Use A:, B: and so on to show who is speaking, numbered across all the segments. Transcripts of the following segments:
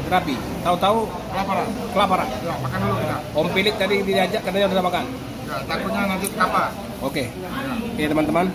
A: Rapi. Tahu-tahu
B: Kelaparan.
A: kelaparan.
B: Ya, makan dulu kita.
A: Om Pilik tadi diajak katanya udah makan.
B: Ya, takutnya nanti apa?
A: Oke. Oke teman-teman.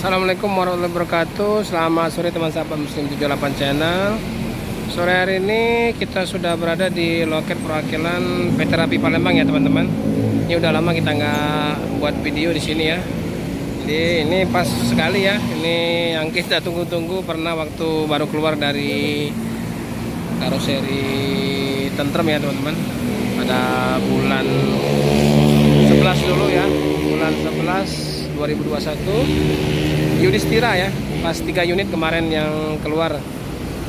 A: Assalamualaikum warahmatullahi wabarakatuh. Selamat sore teman sahabat Muslim 78 channel. Sore hari ini kita sudah berada di loket perwakilan PT Rapi Palembang ya teman-teman. Ini udah lama kita nggak buat video di sini ya. Jadi ini pas sekali ya. Ini yang kita tunggu-tunggu, pernah waktu baru keluar dari karoseri Tentrem ya teman-teman. Pada bulan 11 dulu ya. Bulan 11 2021 Yudhistira ya, pas 3 unit kemarin yang keluar.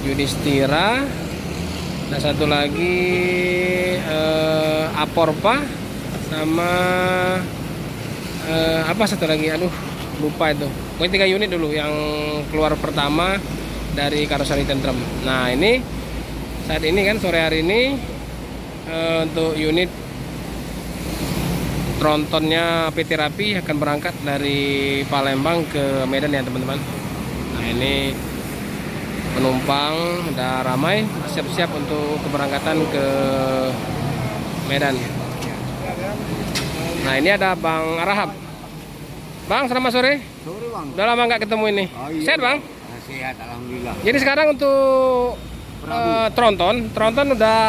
A: Yudhistira, ada satu lagi Aporpa, sama apa satu lagi, aduh lupa itu. Pokoknya 3 unit dulu yang keluar pertama dari karoseri Tentrem. Nah ini saat ini kan sore hari ini untuk unit trontonnya PT Rapi akan berangkat dari Palembang ke Medan ya teman-teman. Nah ini penumpang udah ramai, siap-siap untuk keberangkatan ke Medan. Nah ini ada Bang Arahab. Bang, selamat sore.
B: Sore bang.
A: Udah lama nggak ketemu ini.
B: Oh, iya,
A: Sehat bang?
B: Sehat alhamdulillah.
A: Jadi sekarang untuk tronton udah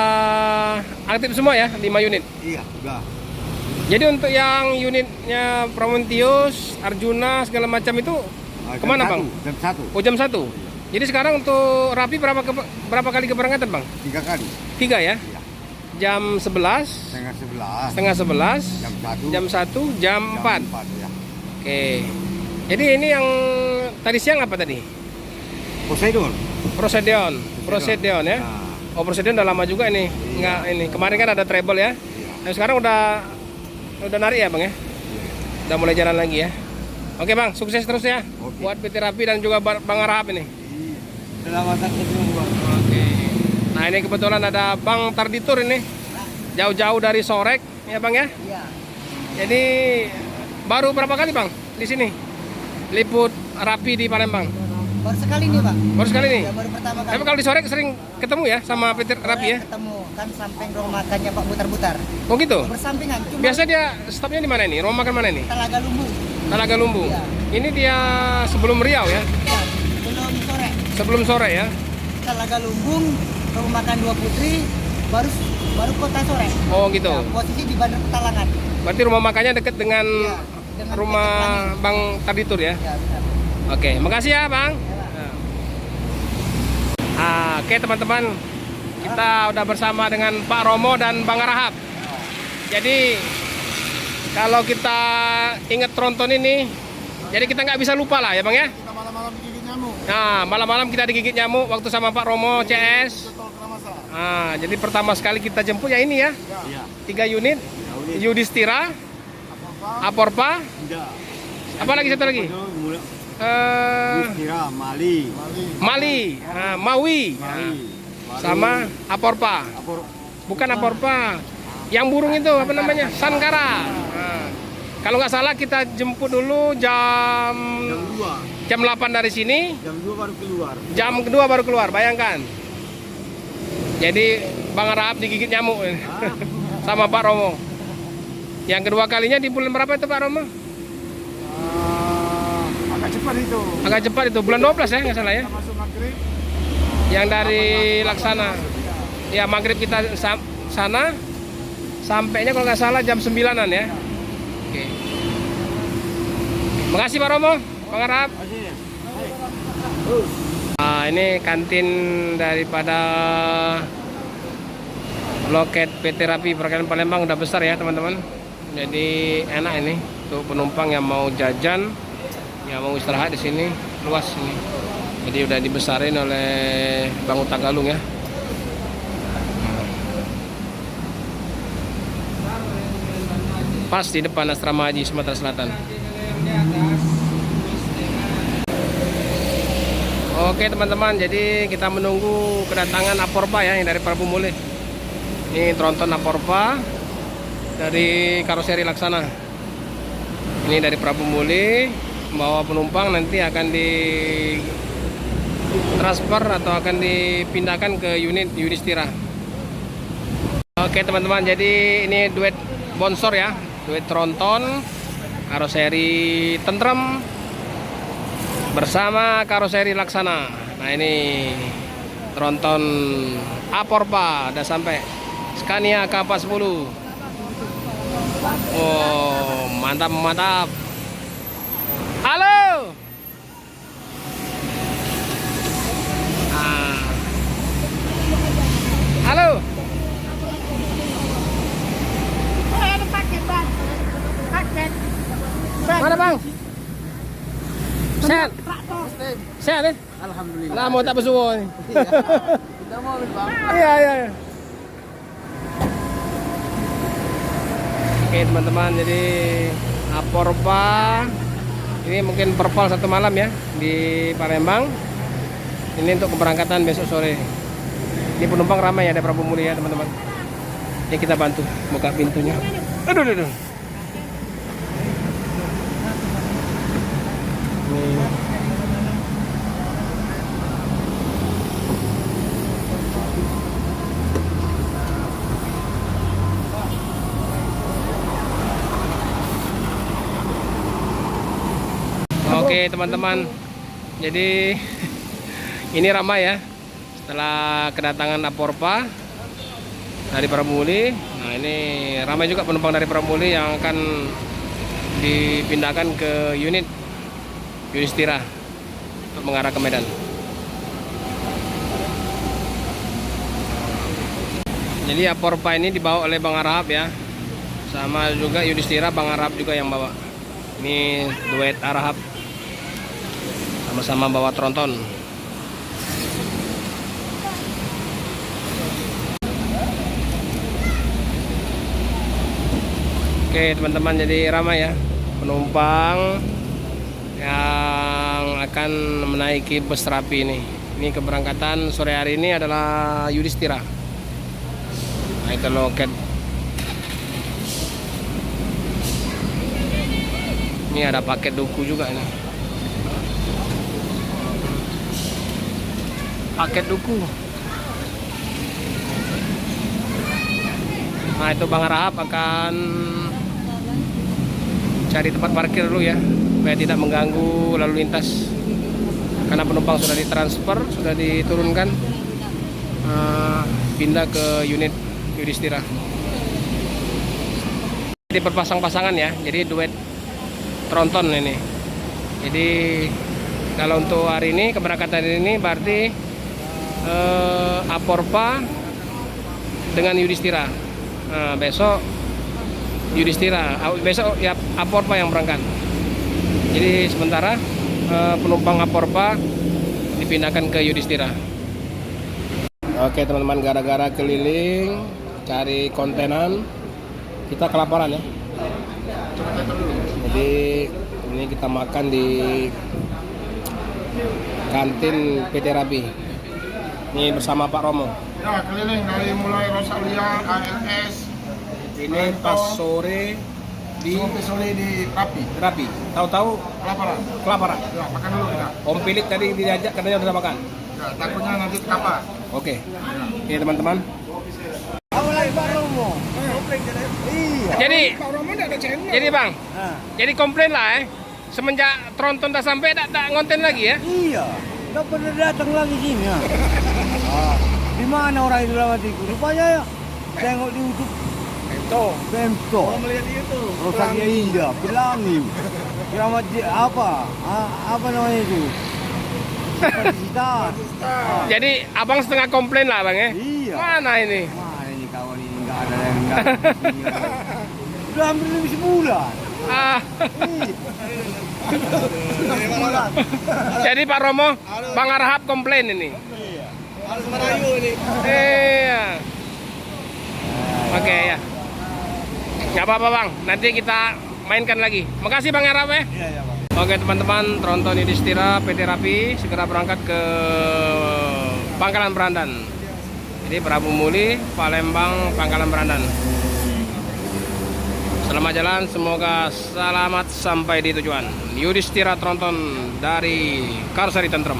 A: aktif semua ya, 5 unit.
B: Iya udah.
A: Jadi untuk yang unitnya Prometheus, Arjuna segala macam itu kemana bang?
B: Jam 1.
A: Oh jam 1. Jadi sekarang untuk Rapi berapa kali keberangkatan bang?
B: 3 kali.
A: 3 ya?
B: Iya.
A: Jam 11,
B: Setengah 11.
A: jam 1, jam 4.
B: Ya.
A: Oke. Jadi ini yang tadi siang apa tadi? Prosedeon ya?
B: Nah,
A: Oh Prosedeon udah lama juga ini. Enggak ini. Kemarin kan ada treble ya. Nah, sekarang udah narik ya bang ya? Udah mulai jalan lagi ya. Oke bang, sukses terus ya.
B: Oke.
A: Buat PT Rapi dan juga Bang Arahab ini.
B: selamat ketemu bang.
A: Oke. Nah ini kebetulan ada Bang Tarditur ini. Jauh-jauh dari Sorek ya bang ya.
C: Iya.
A: Jadi baru berapa kali bang di sini? Liput Rapi di Palembang.
C: Baru sekali nih pak.
A: Baru sekali nih.
C: Ya, baru pertama kali.
A: Tapi kalau di Sorek sering ketemu ya sama PT Rapi ya?
C: Ketemu kan samping rumah makannya Pak Butar-Butar.
A: Oh gitu?
C: Bersampingan. Cuma
A: Biasa dia stopnya di mana ini? Rumah makan mana ini?
C: Telaga Lumbung.
A: Talaga Lumbung.
C: Iya.
A: Ini dia sebelum Riau ya?
C: Ya, belum sore.
A: Sebelum sore ya?
C: Telaga Lumbung, rumah makan Dua Putri, baru kota sore.
A: Oh gitu.
C: Ya, posisi di Bandar Petalangan.
A: Berarti rumah makannya dekat dengan
C: Iya, dengan
A: rumah
C: Peter
A: Bang Tarditur ya?
C: Ya, benar.
A: Oke, makasih ya Bang. Oke teman-teman, kita udah bersama dengan Pak Romo dan Bang Arahab. Jadi kalau kita ingat tronton ini, jadi kita nggak bisa lupa lah ya Bang ya.
B: Kita malam-malam digigit nyamuk.
A: Nah malam-malam kita digigit nyamuk waktu sama Pak Romo CS.
B: Tol Kramasa.
A: Nah jadi pertama sekali kita jemput ya ini ya,
B: Iya.
A: 3 unit, Yudhistira,
B: Apa?
A: Aporpa,
B: Tidak.
A: apa lagi satu lagi?
B: Yudhistira, Mali.
A: Mali, Maui, sama Aporpa. Bukan Aporpa, yang burung itu apa namanya? Sankara. Nah, kalau nggak salah kita jemput dulu jam 8 dari sini,
B: Jam 2 baru keluar.
A: jam kedua baru keluar. Bayangkan. Jadi Bang Arahab digigit nyamuk sama Pak Romo. Yang kedua kalinya di bulan berapa itu Pak Romo?
B: Agak cepat itu.
A: Agak cepat itu, bulan 12 ya nggak salah ya.
B: Kita masuk maghrib.
A: Yang dari Laksana. Ya maghrib kita sana, sampainya kalau nggak salah jam 9-an ya. Oke. Makasih Pak Romo, Bang Arahab. Nah, ini kantin daripada loket PT Rapi Perwakilan Palembang udah besar ya teman-teman. Jadi enak ini untuk penumpang yang mau jajan, yang mau istirahat di sini, luas ini. Jadi udah dibesarin oleh Bang Utagalung ya. Pas di depan Asrama Haji Sumatera Selatan. Oke teman-teman, jadi kita menunggu kedatangan Aporpa ya yang dari Prabu Muli. Ini tronton Aporpa dari karoseri Laksana. Ini dari Prabu Muli membawa penumpang, nanti akan di transfer atau akan dipindahkan ke unit Yudhistira. Oke teman-teman, jadi ini duet sponsor ya, duet tronton karoseri Tentrem bersama karoseri Laksana. Nah ini tronton Aporpa udah sampai, Scania K40. Oh mantap mantap. Halo. Halo.
C: Ada paket bang. Paket.
A: Mana bang? Sehat? Sehat ya?
C: Alhamdulillah.
A: Lah mau tak bersuara ni.
C: Kita mau bang.
A: Iya iya. Oke teman-teman, jadi Aporpa ini mungkin perpal satu malam ya di Palembang. Ini untuk keberangkatan besok sore. Ini penumpang ramai ya, ada Prabu Muli ya teman-teman. Ini kita bantu buka pintunya. Aduh aduh, aduh. Nih. Oke teman-teman, jadi ini ramai ya setelah kedatangan Aporpa dari Prabu Muli. Nah ini ramai juga penumpang dari Prabu Muli yang akan dipindahkan ke unit Yudhistira untuk mengarah ke Medan. Jadi Aporpa ini dibawa oleh Bang Arab ya, sama juga Yudhistira Bang Arab juga yang bawa. Ini duet Arab sama-sama bawa tronton. Oke teman-teman, jadi ramai ya penumpang yang akan menaiki bus Rapi ini. Ini keberangkatan sore hari ini adalah Yudhistira. Nah itu loket. Ini ada paket duku juga ini. Paket duku. Nah itu Bang Rahab akan cari tempat parkir dulu ya, supaya tidak mengganggu lalu lintas. Karena penumpang sudah ditransfer, sudah diturunkan, pindah ke unit Yudhistira. Jadi berpasang-pasangan ya, jadi duet tronton ini. Jadi kalau untuk hari ini keberangkatan ini berarti Aporpa dengan Yudhistira. Nah, besok Yudhistira, besok ya Aporpa yang berangkat. Jadi sementara penumpang Aporpa dipindahkan ke Yudhistira. Oke teman-teman, gara-gara keliling cari kontenan kita kelaparan ya. Jadi ini kita makan di kantin PT Rapi. Ini bersama Pak Romo.
B: Ya, keliling dari mulai Rosalia, ALS.
A: Ini pas sore di
B: Sore di Rapi.
A: Rapi. Tahu-tahu
B: Kelaparan.
A: kelaparan.
B: Ya, makan dulu kita.
A: Om Pilik tadi diajak katanya udah makan.
B: Ya, takutnya nanti kapal.
A: Oke. Oke teman-teman.
C: Awalnya Pak Romo. Iya.
A: Jadi
B: Pak Romo enggak ada channel.
A: jadi Bang,
C: Nah,
A: jadi komplain lah semenjak tronton udah sampai tak ngonten lagi ya.
C: iya. Nggak pernah datang lagi sini ya. Di mana orang itu lewat itu? Rupanya ya. Tengok di YouTube. Pemto.
B: Melihat itu.
C: Rosalia Indah, Pelangi. Keramat apa? Apa namanya itu? disita.
A: Jadi abang setengah komplain lah bang ya.
C: Iya.
A: Mana ini?
C: Mana ini kawan ini nggak ada yang nggak. Udah hampir lebih sebulan.
A: Ah,
C: Sebulan.
A: jadi Pak Romo, Bang Arhab komplain ini.
C: Harus merayu ini.
A: Iya. Oke ya. Nggak apa-apa bang, nanti kita mainkan lagi. Makasih Bang Arhab ya.
C: Iya ya bang.
A: Oke teman-teman, Tronton Yudhistira PT Rapi segera berangkat ke Pangkalan Berandan. Jadi Prabu Muli, Palembang, Pangkalan Berandan. Selamat jalan, semoga selamat sampai di tujuan. Yudhistira Tronton dari Karsari Tentrem.